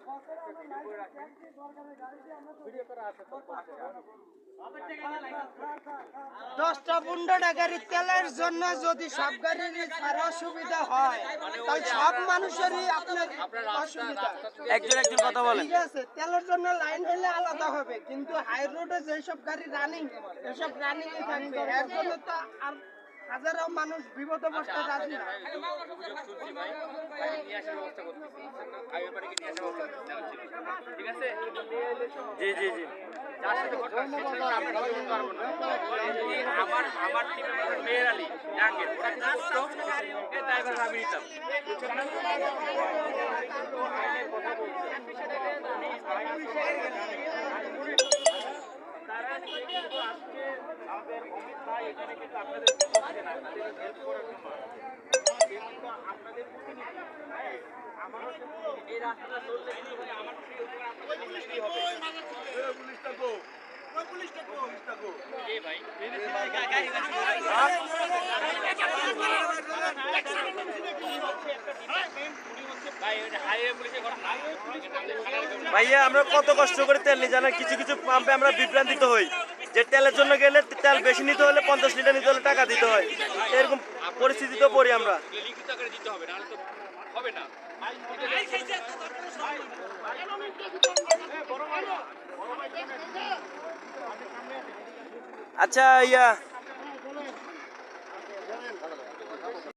$10-15 গাড়ির তেলের জন্য যদি সব গাড়িরই ছাড়া সুবিধা হয় তাহলে সব মানুষেরই আপনার অসুবিধা। একজন কথা বলেন। ঠিক আছে, তেলের জন্য লাইন হলে আলাদা হবে, কিন্তু হাই রোডে যেসব গাড়ি রানিং এসব রানিং থাকবে, এর জন্য তো আর হাজারো মানুষ বিপদে পড়তে রাজি না। জি জি জি। ভাইয়া আমরা কত কষ্ট করে তেল নিয়ে জানা, কিছু কিছু পাম্পে আমরা বিভ্রান্তিত হই যে তেলের জন্য গেলে তেল বেশি নিতে হলে 50 লিটার নিতে হলে টাকা দিতে হয়, এরকম পরিস্থিতিতে পড়ি আমরা। আচ্ছা ইয়া